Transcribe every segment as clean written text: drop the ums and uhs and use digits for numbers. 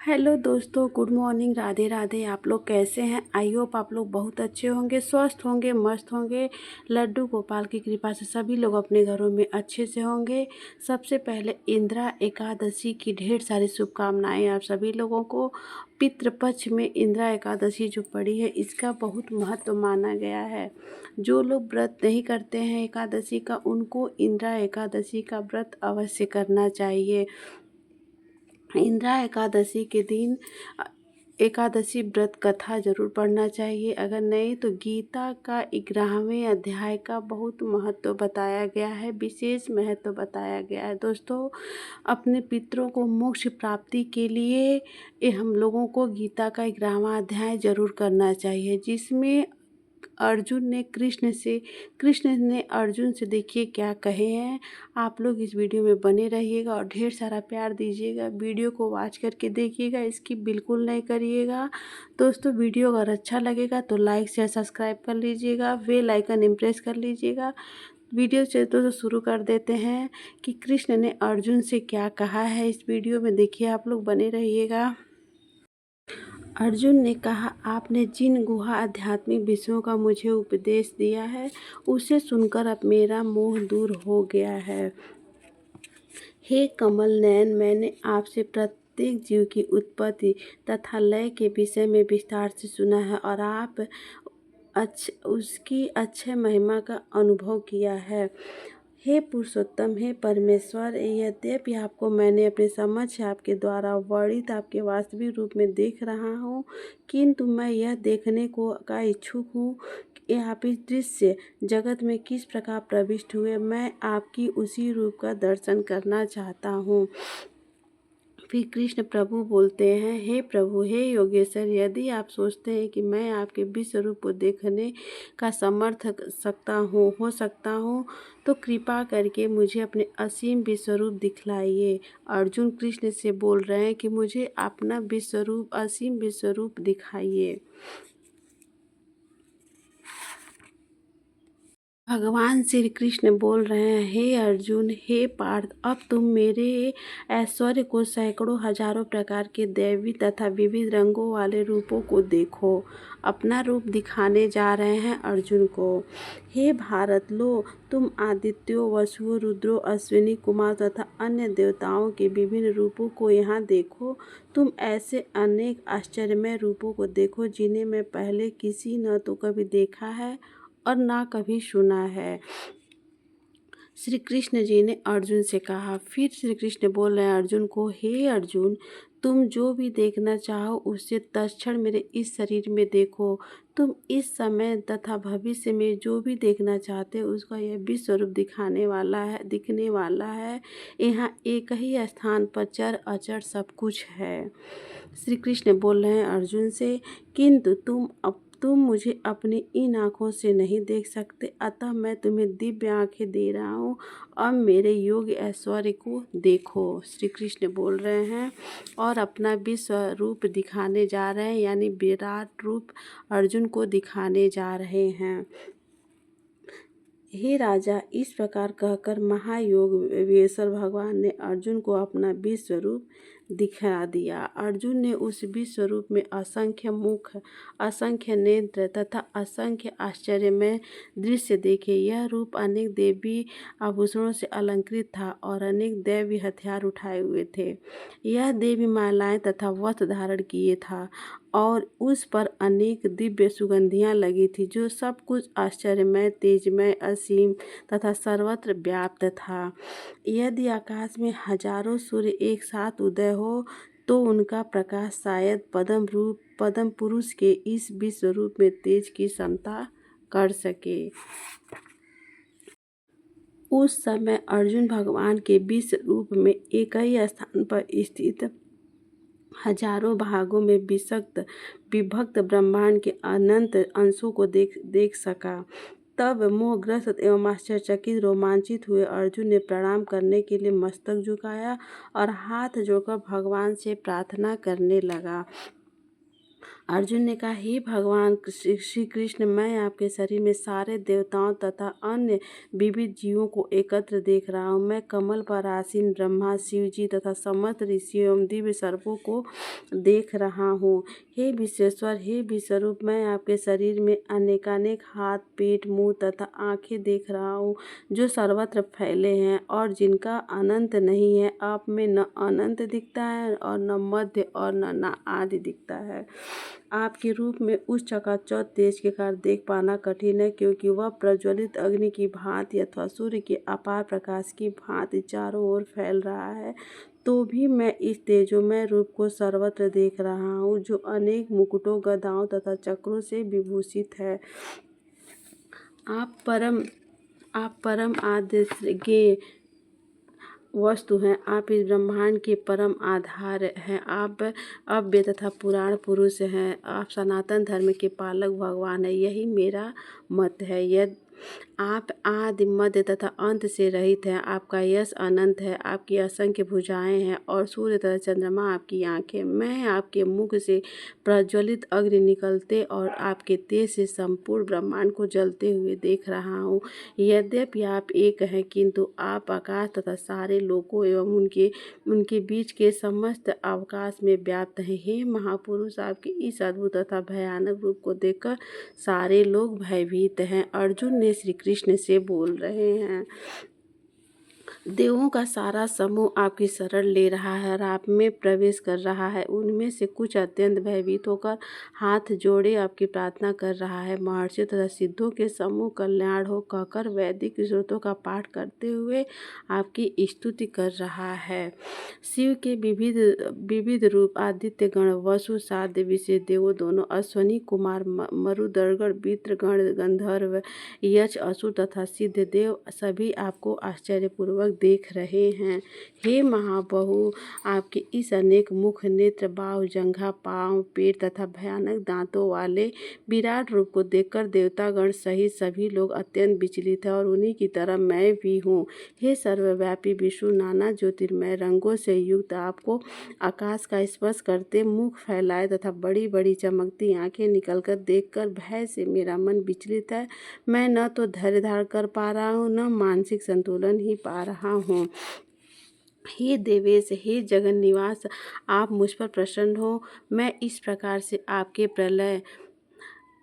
Hello दोस्तों, good morning, Radhe Radhe. आप लोग कैसे हैं? आई होप आप लोग बहुत अच्छे होंगे, स्वस्थ होंगे, मस्त होंगे। लड्डू गोपाल की कृपा से सभी लोग अपने घरों में अच्छे से होंगे। सबसे पहले इंदिरा एकादशी की ढेर सारी शुभकामनाएं आप सभी लोगों को। पितृपक्ष में इंदिरा एकादशी जो पड़ी है, इसका बहुत महत्व माना गया है। जो लोग व्रत नहीं करते हैं एकादशी का, उनको इंदिरा एकादशी का व्रत अवश्य करना चाहिए। इंदिरा एकादशी के दिन एकादशी व्रत कथा जरूर पढ़ना चाहिए। अगर नहीं तो गीता का 11वें अध्याय का बहुत महत्व बताया गया है, विशेष महत्व बताया गया है। दोस्तों, अपने पितरों को मोक्ष प्राप्ति के लिए हम लोगों को गीता का 11वां अध्याय जरूर करना चाहिए, जिसमें कृष्ण ने अर्जुन से देखिए क्या कहे हैं। आप लोग इस वीडियो में बने रहिएगा और ढेर सारा प्यार दीजिएगा। वीडियो को वॉच करके देखिएगा, इसकी बिल्कुल नहीं करिएगा। दोस्तों, वीडियो अगर अच्छा लगेगा तो लाइक शेयर सब्सक्राइब कर लीजिएगा, बेल आइकन इम्प्रेस कर लीजिएगा। वीडियो से तो शुरू कर देते हैं कि कृष्ण ने अर्जुन से क्या कहा है। इस वीडियो में देखिए, आप लोग बने रहिएगा। अर्जुन ने कहा, आपने जिन गुहा आध्यात्मिक विषयों का मुझे उपदेश दिया है, उसे सुनकर अब मेरा मोह दूर हो गया है। हे कमल नयन, मैंने आपसे प्रत्येक जीव की उत्पत्ति तथा लय के विषय में विस्तार से सुना है और आप उसकी अक्षय महिमा का अनुभव किया है। हे पुरुषोत्तम, हे परमेश्वर, यद्यपि आपको मैंने अपने समझ से आपके द्वारा वर्णित आपके वास्तविक रूप में देख रहा हूँ, किंतु मैं यह देखने को का इच्छुक हूँ कि आप इस दृश्य जगत में किस प्रकार प्रविष्ट हुए। मैं आपकी उसी रूप का दर्शन करना चाहता हूँ। फिर कृष्ण प्रभु बोलते हैं, हे प्रभु, हे योगेश्वर, यदि आप सोचते हैं कि मैं आपके विश्व रूप को देखने का समर्थ हो सकता हूँ, तो कृपा करके मुझे अपने असीम विश्वरूप दिखलाइए। अर्जुन कृष्ण से बोल रहे हैं कि मुझे अपना विश्वरूप, असीम विश्वरूप दिखाइए। भगवान श्री कृष्ण बोल रहे हैं, हे अर्जुन, हे पार्थ, अब तुम मेरे ऐश्वर्य को सैकड़ों हजारों प्रकार के दैवी तथा विविध रंगों वाले रूपों को देखो। अपना रूप दिखाने जा रहे हैं अर्जुन को। हे भारत, लो तुम आदित्यों, वसुओं, रुद्रों, अश्विनी कुमार तथा अन्य देवताओं के विभिन्न रूपों को यहाँ देखो। तुम ऐसे अनेक आश्चर्यमय रूपों को देखो जिन्हें मैं पहले किसी न तो कभी देखा है और ना कभी सुना है। श्री कृष्ण जी ने अर्जुन से कहा। फिर श्री कृष्ण बोल रहे हैं अर्जुन को, हे अर्जुन, तुम जो भी देखना चाहो उसे तत्क्षण मेरे इस शरीर में देखो। तुम इस समय तथा भविष्य में जो भी देखना चाहते हो उसका यह विश्व रूप दिखने वाला है। यहाँ एक ही स्थान पर चर अचर सब कुछ है। श्री कृष्ण बोल रहे हैं अर्जुन से, किंतु तुम मुझे अपनी इन आँखों से नहीं देख सकते, अतः मैं तुम्हें दिव्य आँखें दे रहा हूँ। अब मेरे योग ऐश्वर्य को देखो। श्री कृष्ण बोल रहे हैं और अपना विश्व रूप दिखाने जा रहे हैं, यानी विराट रूप अर्जुन को दिखाने जा रहे हैं। हे राजा, इस प्रकार कहकर महायोगेश्वर भगवान ने अर्जुन को अपना विश्व रूप दिखा दिया। अर्जुन ने उस विश्व रूप में असंख्य मुख, असंख्य नेत्र तथा असंख्य आश्चर्यमय दृश्य देखे। यह रूप अनेक देवी आभूषणों से अलंकृत था और अनेक दैवी हथियार उठाए हुए थे। यह देवी मालाएं तथा वस्त्र धारण किए था और उस पर अनेक दिव्य सुगंधियां लगी थी, जो सब कुछ आश्चर्यमय, तेजमय, असीम तथा सर्वत्र व्याप्त था। यदि आकाश में हजारों सूर्य एक साथ उदय हो तो उनका प्रकाश शायद पद्म पुरुष के इस विश्व रूप में तेज की समता कर सके। उस समय अर्जुन भगवान के विश्व रूप में एक ही स्थान पर स्थित हजारों भागों में विभक्त ब्रह्मांड के अनंत अंशों को देख सका। तब मोहग्रस्त एवं आश्चर्यचकित रोमांचित हुए अर्जुन ने प्रणाम करने के लिए मस्तक झुकाया और हाथ जोड़कर भगवान से प्रार्थना करने लगा। अर्जुन ने कहा, हे भगवान श्री कृष्ण, मैं आपके शरीर में सारे देवताओं तथा अन्य विविध जीवों को एकत्र देख रहा हूँ। मैं कमल पर आसीन ब्रह्मा, शिव जी तथा समस्त ऋषियों एवं दिव्य सर्पों को देख रहा हूँ। हे विश्वेश्वर, हे विश्वरूप, मैं आपके शरीर में अनेकानेक हाथ, पेट, मुंह तथा आँखें देख रहा हूँ, जो सर्वत्र फैले हैं और जिनका अनंत नहीं है। आप में न अनंत दिखता है और न मध्य और न आदि दिखता है। आपके रूप में उस चकाचौंध तेज के कारण देख पाना कठिन है, क्योंकि वह प्रज्वलित अग्नि की भांति अथवा सूर्य के अपार प्रकाश की भांति चारों ओर फैल रहा है। तो भी मैं इस तेजोमय रूप को सर्वत्र देख रहा हूँ, जो अनेक मुकुटों, गदाओं तथा चक्रों से विभूषित है। आप परम आद्य वस्तु हैं। आप इस ब्रह्मांड के परम आधार हैं। आप अव्यय तथा पुराण पुरुष हैं। आप सनातन धर्म के पालक भगवान हैं। यही मेरा मत है। यदि आप आदि, मध्य तथा अंत से रहित हैं। आपका यश अनंत है। आपकी असंख्य भुजाएं हैं और सूर्य तथा चंद्रमा आपकी आंखें। मैं आपके मुख से प्रज्वलित अग्नि निकलते और आपके तेज से संपूर्ण ब्रह्मांड को जलते हुए देख रहा हूँ। यद्यपि आप एक हैं, किंतु आप आकाश तथा सारे लोकों एवं उनके बीच के समस्त अवकाश में व्याप्त हैं। हे महापुरुष, आपके इस अद्भुत तथा भयानक रूप को देखकर सारे लोग भयभीत हैं। अर्जुन ने श्री कृष्ण से बोल रहे हैं, देवों का सारा समूह आपकी शरण ले रहा है और आप में प्रवेश कर रहा है। उनमें से कुछ अत्यंत भयभीत होकर हाथ जोड़े आपकी प्रार्थना कर रहा है। महर्षियों तथा सिद्धों के समूह कल्याण हो कहकर वैदिक स्रोतों का पाठ करते हुए आपकी स्तुति कर रहा है। शिव के विविध रूप आदित्य गण, वसु, साध्य, विशेष देवों दोनों, अश्वनी कुमार, मरुदगण, वित्रगण, गंधर्व, यक्ष, असुर तथा सिद्ध देव सभी आपको आश्चर्यपूर्वक देख रहे हैं। हे महाबाहु, आपके इस अनेक मुख, नेत्र, बाहु, जंघा, पांव, पेट तथा भयानक दांतों वाले विराट रूप को देखकर देवतागण सहित सभी लोग अत्यंत विचलित हैं और उन्हीं की तरह मैं भी हूँ। हे सर्वव्यापी विष्णु, नाना ज्योतिर्मय रंगों से युक्त आपको आकाश का स्पर्श करते, मुख फैलाए तथा बड़ी बड़ी चमकती आंखें निकलकर देखकर भय से मेरा मन विचलित है। मैं न तो धैर्य धारण कर पा रहा हूँ, न मानसिक संतुलन ही पा रहा हूँ। हे देवेश, हे जगन निवास, आप मुझ पर प्रसन्न हो। मैं इस प्रकार से आपके प्रलय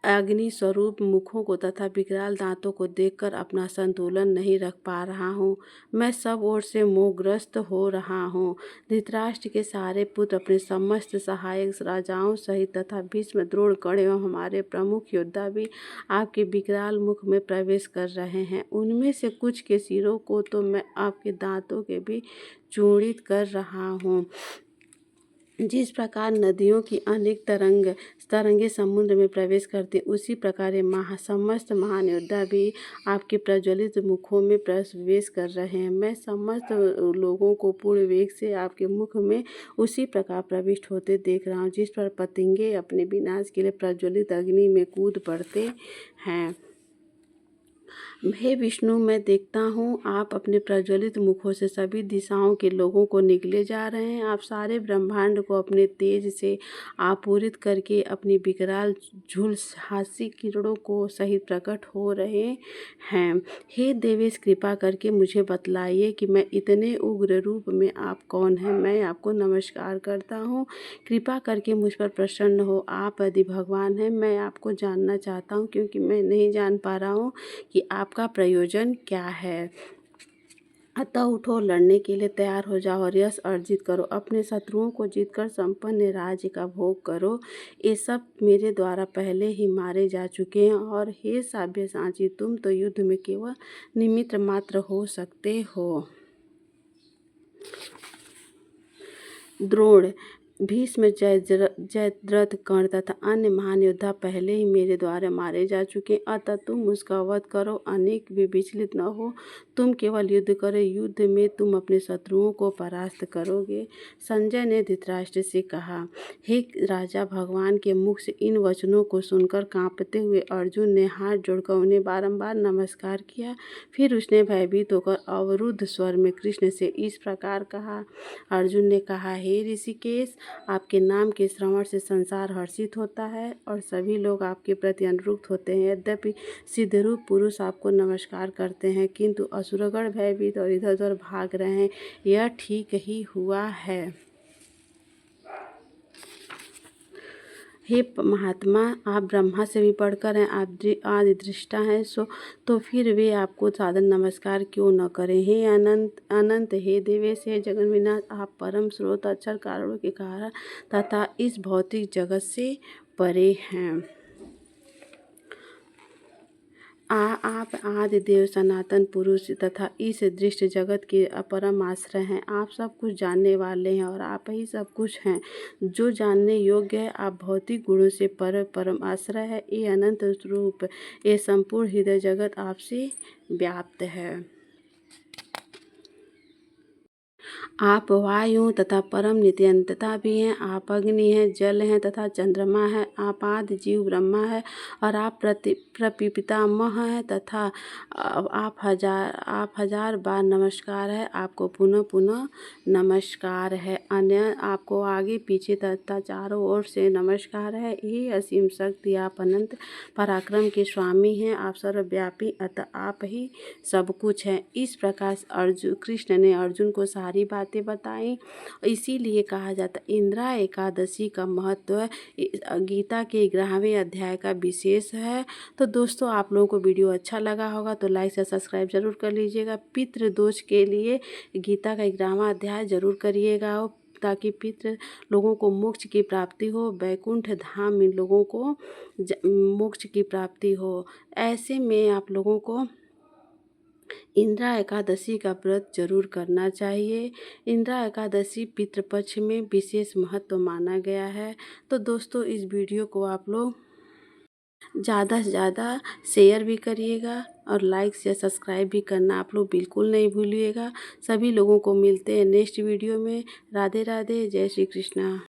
अग्नि स्वरूप मुखों को तथा विकराल दांतों को देखकर अपना संतुलन नहीं रख पा रहा हूँ। मैं सब ओर से मोहग्रस्त हो रहा हूँ। धृतराष्ट्र के सारे पुत्र अपने समस्त सहायक राजाओं सहित तथा भीष्म, द्रोण, कर्ण एवं हमारे प्रमुख योद्धा भी आपके विकराल मुख में प्रवेश कर रहे हैं। उनमें से कुछ के सिरों को तो मैं आपके दांतों के भी चूर्णित कर रहा हूँ। जिस प्रकार नदियों की अनेक तरंगे समुद्र में प्रवेश करती, उसी प्रकार ये समस्त महान योद्धा भी आपके प्रज्वलित मुखों में प्रवेश कर रहे हैं। मैं समस्त लोगों को पूर्ण वेग से आपके मुख में उसी प्रकार प्रविष्ट होते देख रहा हूँ, जिस पर पतंगे अपने विनाश के लिए प्रज्वलित अग्नि में कूद पड़ते हैं। हे विष्णु, मैं देखता हूँ आप अपने प्रज्वलित मुखों से सभी दिशाओं के लोगों को निगले जा रहे हैं। आप सारे ब्रह्मांड को अपने तेज से आपूरित करके अपनी विकराल झुलसासी किरणों को सहित प्रकट हो रहे हैं। हे देवेश, कृपा करके मुझे बतलाइए कि मैं इतने उग्र रूप में आप कौन हैं। मैं आपको नमस्कार करता हूँ। कृपा करके मुझ पर प्रसन्न हो। आप यदि भगवान हैं, मैं आपको जानना चाहता हूँ, क्योंकि मैं नहीं जान पा रहा हूँ कि आपका प्रयोजन क्या है। अतः उठो, लड़ने के लिए तैयार हो जाओ और यश अर्जित करो। अपने शत्रुओं को जीतकर संपन्न राज्य का भोग करो। ये सब मेरे द्वारा पहले ही मारे जा चुके हैं। और हे साभ्यसाची, तुम तो युद्ध में केवल निमित्त मात्र हो सकते हो। द्रोण, भीष्म, जयद्रथ, कर्ण तथा अन्य महान योद्धा पहले ही मेरे द्वारा मारे जा चुके, अतः तुम उसका वध करो। अनेक भी विचलित न हो, तुम केवल युद्ध करो। युद्ध में तुम अपने शत्रुओं को परास्त करोगे। संजय ने धृतराष्ट्र से कहा, हे राजा, भगवान के मुख से इन वचनों को सुनकर कांपते हुए अर्जुन ने हाथ जोड़कर उन्हें बारंबार नमस्कार किया। फिर उसने भयभीत होकर अवरुद्ध स्वर में कृष्ण से इस प्रकार कहा। अर्जुन ने कहा, हे ऋषिकेश, आपके नाम के श्रवण से संसार हर्षित होता है और सभी लोग आपके प्रति अनुरक्त होते हैं। यद्यपि सिद्धरूप पुरुष आपको नमस्कार करते हैं, किंतु असुरगण भयभीत और इधर उधर भाग रहे हैं। यह ठीक ही हुआ है। हे महात्मा, आप ब्रह्मा से भी बढ़कर हैं, आप आदि दृष्टा हैं, तो फिर वे आपको सादर नमस्कार क्यों न करें। हे अनंत अनंत, हे देवेश, हे जगन्नाथ, आप परम स्रोत अक्षर कारणों के कारण तथा इस भौतिक जगत से परे हैं। आप आदि देव सनातन पुरुष तथा इस दृष्ट जगत के परम आश्रय हैं। आप सब कुछ जानने वाले हैं और आप ही सब कुछ हैं जो जानने योग्य है। आप भौतिक गुणों से परम आश्रय है। ये अनंत रूप, ये संपूर्ण हृदय जगत आपसे व्याप्त है। आप वायु तथा परम नित्यंतता भी हैं। आप अग्नि हैं, जल हैं तथा चंद्रमा है। आप आदि जीव ब्रह्मा है और आप प्रपितामह हैं तथा आप हजार बार नमस्कार है। आपको पुनः पुनः नमस्कार है। अन्य आपको आगे पीछे तथा चारों ओर से नमस्कार है। ये असीम शक्ति, आप अनंत पराक्रम के स्वामी हैं। आप सर्वव्यापी, अतः आप ही सब कुछ हैं। इस प्रकार कृष्ण ने अर्जुन को सारी बातें बताई। इसीलिए कहा जाता इंद्रा एकादशी का महत्व गीता के 11वें अध्याय का विशेष है। तो दोस्तों, आप लोगों को वीडियो अच्छा लगा होगा तो लाइक से सब्सक्राइब जरूर कर लीजिएगा। पितृदोष के लिए गीता का 11वां अध्याय जरूर करिएगा ताकि पितृ लोगों को मोक्ष की प्राप्ति हो। वैकुंठ धाम इन लोगों को मोक्ष की प्राप्ति हो। ऐसे में आप लोगों को इंद्रा एकादशी का व्रत जरूर करना चाहिए। इंद्रा एकादशी पितृपक्ष में विशेष महत्व माना गया है। तो दोस्तों, इस वीडियो को आप लोग ज़्यादा से ज़्यादा शेयर भी करिएगा और लाइक या सब्सक्राइब भी करना आप लोग बिल्कुल नहीं भूलिएगा। सभी लोगों को मिलते हैं नेक्स्ट वीडियो में। राधे राधे, जय श्री कृष्णा।